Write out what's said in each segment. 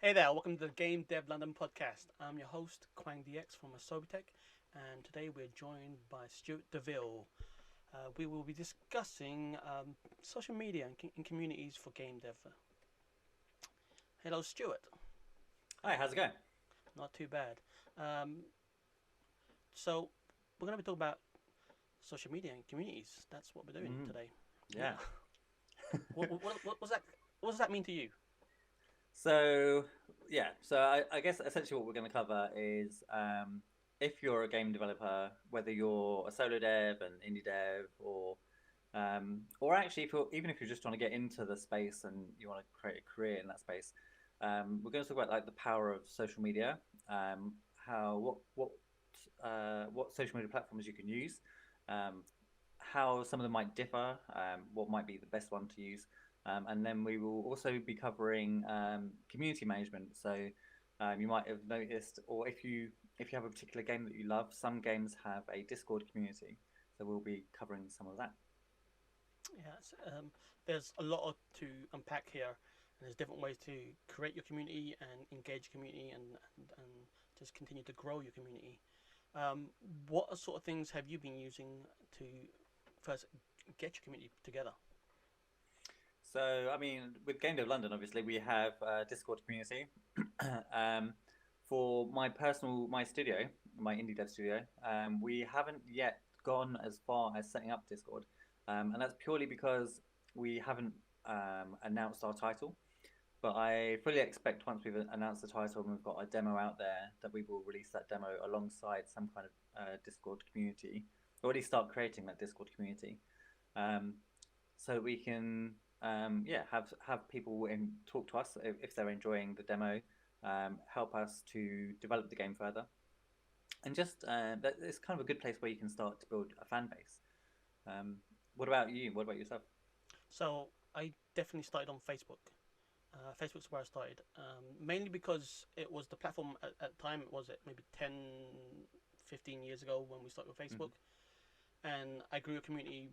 Hey there, welcome to the GameDev London podcast. I'm your host, Quang DX from Asobitech, and today we're joined by Stuart DeVille. We will be discussing social media and communities for GameDev. Hello, Stuart. Hi, how's it going? Not too bad. Um, so, we're going to be talking about social media and communities. That's what we're doing Mm, today. Yeah. yeah. What was that? What does that mean to you? So, so I guess essentially what we're going to cover is if you're a game developer, whether you're a solo dev, an indie dev, or actually even if you're just trying to get into the space and you want to create a career in that space, we're going to talk about like the power of social media, how what social media platforms you can use, um, how some of them might differ, what might be the best one to use, and then we will also be covering community management. So you might have noticed, or if you have a particular game that you love, some games have a Discord community. So we'll be covering some of that. Yes, there's a lot to unpack here, and there's different ways to create your community and engage your community and just continue to grow your community. Um, what sort of things have you been using to first get your community together? So I mean, with Game Dev London, obviously we have a Discord community. um, for my studio, my indie dev studio, we haven't yet gone as far as setting up Discord, and that's purely because we haven't announced our title. But I fully expect once we've announced the title and we've got a demo out there that we will release that demo alongside some kind of Discord community, or at least start creating that Discord community, um, so we can have people in talk to us if they're enjoying the demo, help us to develop the game further, and just that it's kind of a good place where you can start to build a fan base. Um, what about you? What about yourself? So I definitely started on Facebook. Facebook's where I started, mainly because it was the platform at the time. Was it maybe 10, 15 years ago when we started with Facebook? Mm-hmm. And I grew a community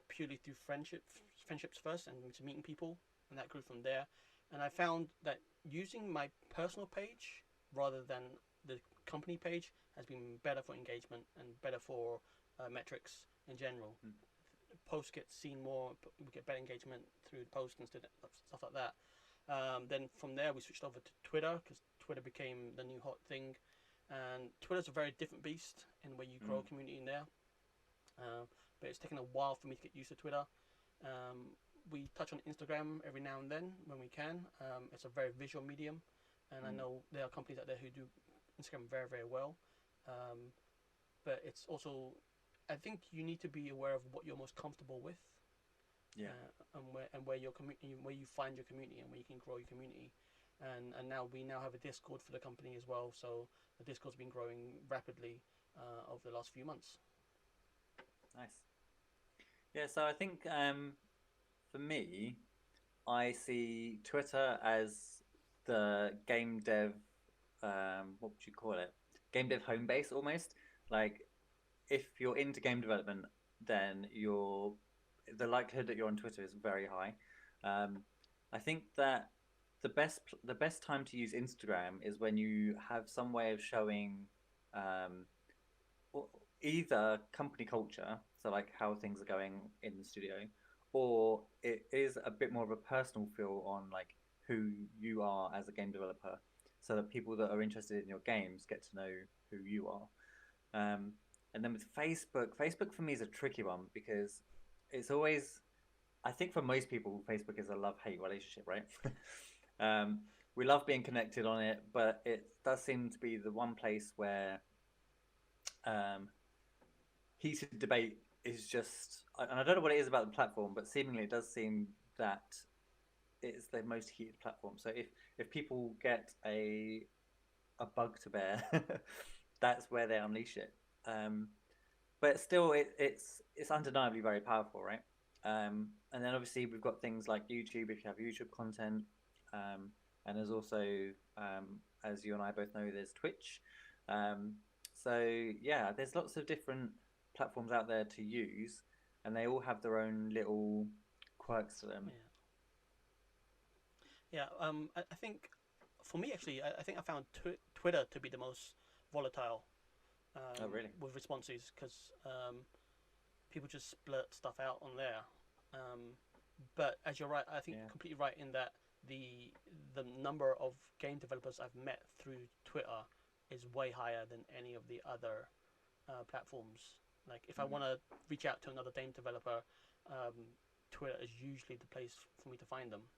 purely through friendships first, and to meeting people, and that grew from there. And I found that using my personal page rather than the company page has been better for engagement and better for metrics in general. Posts get seen more, we get better engagement through the post instead of stuff like that. Then from there, we switched over to Twitter because Twitter became the new hot thing. And Twitter's a very different beast in where you grow Mm. a community in there. But it's taken a while for me to get used to Twitter. We touch on Instagram every now and then when we can. It's a very visual medium, and I Mm. know there are companies out there who do Instagram very, very well. Um, but it's also, I think you need to be aware of what you're most comfortable with, Yeah. and where your community, where you find your community, and where you can grow your community. And now we now have a Discord for the company as well. So the Discord's been growing rapidly over the last few months. Nice. Yeah. So I think for me, I see Twitter as the game dev. What would you call it? Game dev home base almost. Like if you're into game development, then the likelihood that you're on Twitter is very high. I think that the best time to use Instagram is when you have some way of showing um, either company culture, so like how things are going in the studio, or it is a bit more of a personal feel on like who you are as a game developer, so that people that are interested in your games get to know who you are. Um, and then with Facebook for me is a tricky one because it's always, I think for most people, Facebook is a love hate relationship, right? um, we love being connected on it, but it does seem to be the one place where um, heated debate is just, and I don't know what it is about the platform, but seemingly it does seem that it's the most heated platform. So if people get a bug to bear, that's where they unleash it. Um, but still, it's undeniably very powerful, right? And then obviously we've got things like YouTube if you have YouTube content, um, and there's also, as you and I both know, there's Twitch. Um, so yeah, there's lots of different platforms out there to use, and they all have their own little quirks to them. Yeah. Yeah, I think for me, actually, I think I found Twitter to be the most volatile Oh, really? with responses because people just blurt stuff out on there. Um, but as you're right, I think Yeah. completely right in that the number of game developers I've met through Twitter is way higher than any of the other platforms. Like if I Mm. want to reach out to another game developer, um, Twitter is usually the place for me to find them.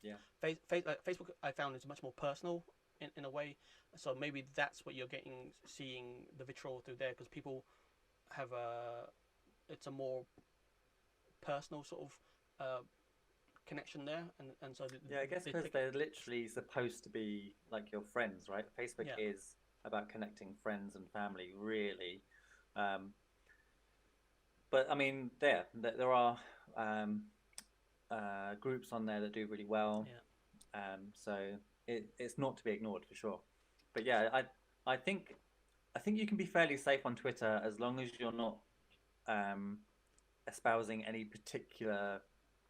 Yeah. Facebook I found is much more personal in a way, so maybe that's what you're getting, seeing the vitriol through there because people have it's a more personal sort of connection there, and so Yeah, I guess they because take they're literally supposed to be like your friends, right? Facebook yeah is about connecting friends and family, really. Um, but I mean, there are um, groups on there that do really well. yeah So it's not to be ignored for sure. But yeah, I think I think you can be fairly safe on Twitter as long as you're not um, espousing any particular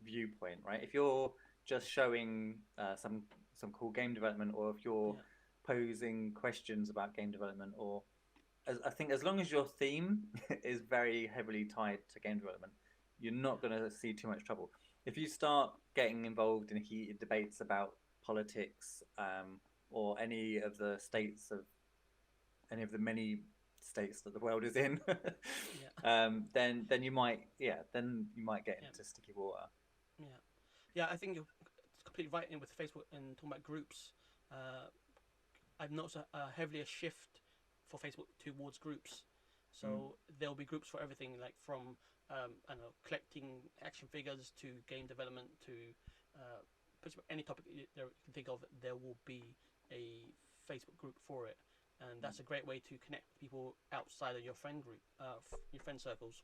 viewpoint, right? If you're just showing some cool game development, or if you're yeah posing questions about game development, or I think as long as your theme is very heavily tied to game development, you're not yeah going to see too much trouble. If you start getting involved in heated debates about politics, or any of the many states that the world is in, yeah then you might get yeah into sticky water. yeah yeah. I think you're completely right in with Facebook and talking about groups. Uh, I've noticed a heavier shift for Facebook towards groups. Mm, So there'll be groups for everything, like from I don't know, collecting action figures to game development to pretty much any topic you can think of. There will be a Facebook group for it, and mm, that's a great way to connect with people outside of your friend group, your friend circles.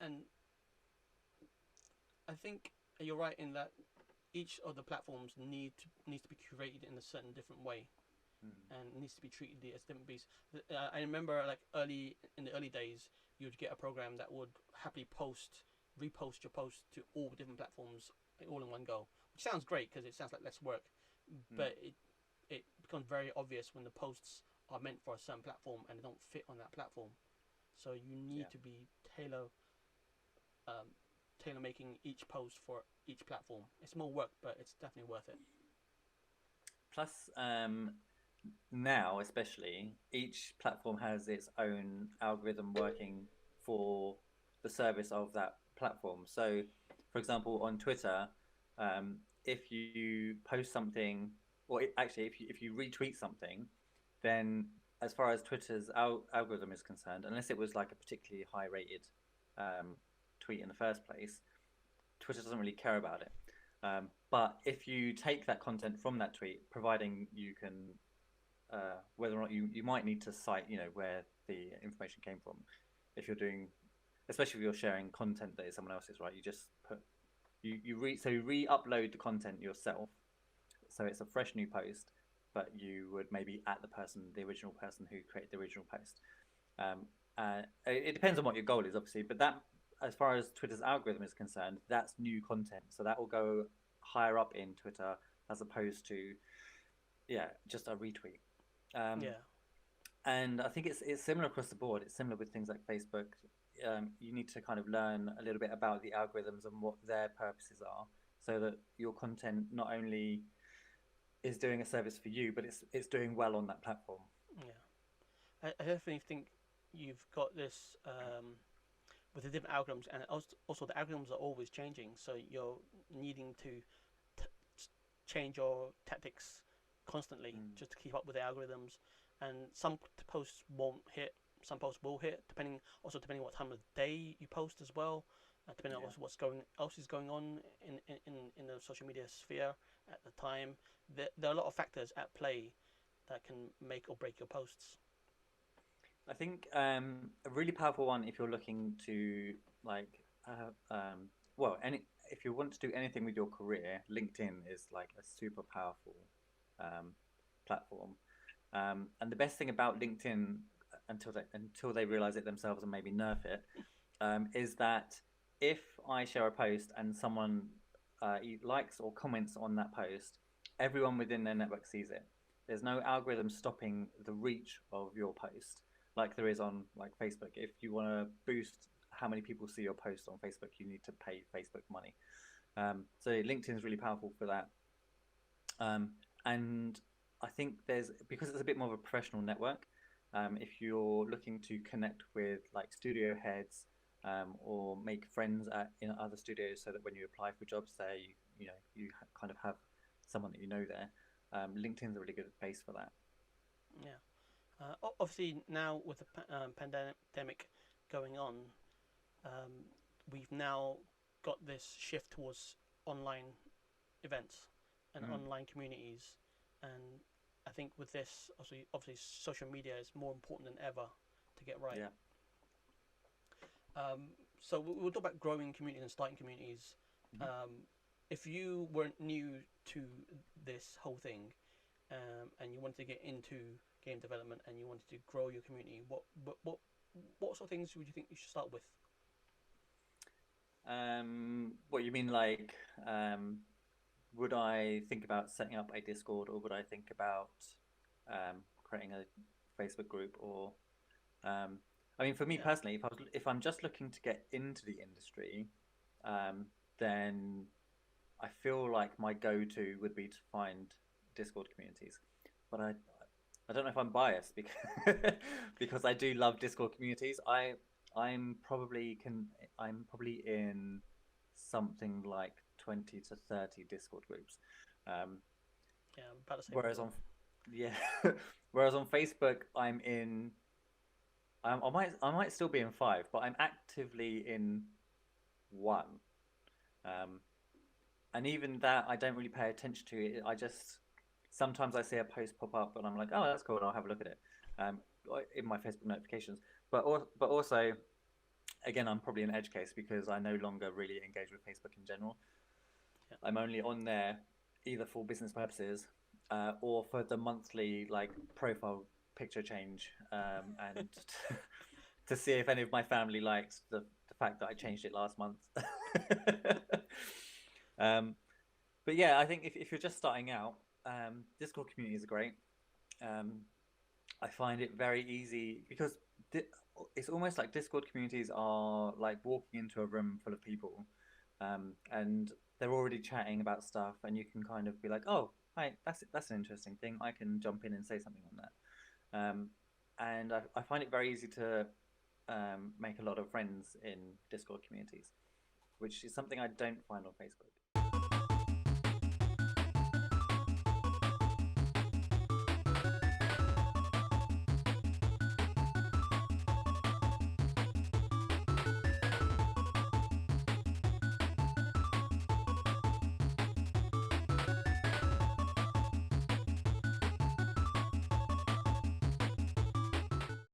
And I think you're right in that each of the platforms needs to be curated in a certain different way mm. and needs to be treated as different beasts. I remember like early in the early days, you'd get a program that would happily repost your post to all different platforms all in one go, which sounds great because it sounds like less work, Mm. but it becomes very obvious when the posts are meant for a certain platform and they don't fit on that platform. So you Yeah. need to be um, tailor making each post for each platform. It's more work, but it's definitely worth it. Plus, now especially, each platform has its own algorithm working for the service of that platform. So, for example, on Twitter, if you post something, or actually, if you retweet something, then as far as Twitter's algorithm is concerned, unless it was like a particularly high rated um, tweet in the first place, Twitter doesn't really care about it. But if you take that content from that tweet, providing you can, whether or not you might need to cite, where the information came from, if you're doing, especially if you're sharing content that is someone else's, right? You just put you re-upload the content yourself, so it's a fresh new post, but you would maybe at the original person who created the original post. Um, it depends on what your goal is, obviously, but that, as far as Twitter's algorithm is concerned, that's new content, so that will go higher up in Twitter as opposed to, yeah, just a retweet. Um, Yeah, and I think it's similar across the board. It's similar with things like Facebook. You need to kind of learn a little bit about the algorithms and what their purposes are, so that your content not only is doing a service for you, but it's doing well on that platform. yeah. I definitely think you've got this with the different algorithms, and also the algorithms are always changing. So you're needing to change your tactics constantly Mm, just to keep up with the algorithms. And some posts won't hit, some posts will hit, depending what time of day you post as well. Depending on yeah. what's else is going on in the social media sphere at the time. There are a lot of factors at play that can make or break your posts. I think a really powerful one if you're looking to like any if you want to do anything with your career, LinkedIn is like a super powerful um, platform. And the best thing about LinkedIn, until they realize it themselves and maybe nerf it, is that if I share a post and someone likes or comments on that post, everyone within their network sees it. There's no algorithm stopping the reach of your post like there is on like Facebook. If you want to boost how many people see your post on Facebook, you need to pay Facebook money. So LinkedIn is really powerful for that. And I think there's, because it's a bit more of a professional network, if you're looking to connect with like studio heads, or make friends in other studios, so that when you apply for jobs there, you kind of have someone that you know there. LinkedIn's a really good base for that. Yeah. Obviously, now with the pandemic going on, um, we've now got this shift towards online events and Mm. online communities, and I think with this, obviously, social media is more important than ever to get right. Yeah. So we'll talk about growing communities and starting communities. Mm-hmm. If you weren't new to this whole thing, and you wanted to get into game development and you wanted to grow your community, what sort of things would you think you should start with? What you mean, like, would I think about setting up a Discord, or would I think about creating a Facebook group, or um, I mean, for me Yeah, personally, if I'm just looking to get into the industry, um, then I feel like my go-to would be to find Discord communities. But I don't know if I'm biased because because I do love Discord communities. I'm probably can I'm probably in something like 20 to 30 Discord groups. Um, yeah, I'm about the same as whereas well. on yeah, whereas on Facebook I might still be in five, but I'm actively in one. Um, and even that I don't really pay attention to it. I just sometimes I see a post pop up and I'm like, oh, that's cool, and I'll have a look at it um, in my Facebook notifications. But also, again, I'm probably an edge case because I no longer really engage with Facebook in general. Yeah, I'm only on there either for business purposes, or for the monthly like profile picture change, and to see if any of my family liked the fact that I changed it last month. um, but yeah, I think if you're just starting out, Discord communities are great. Um, I find it very easy because di- it's almost like Discord communities are like walking into a room full of people, and they're already chatting about stuff, and you can kind of be like, "Oh, hi, that's an interesting thing. I can jump in and say something on that." And I find it very easy to make a lot of friends in Discord communities, which is something I don't find on Facebook.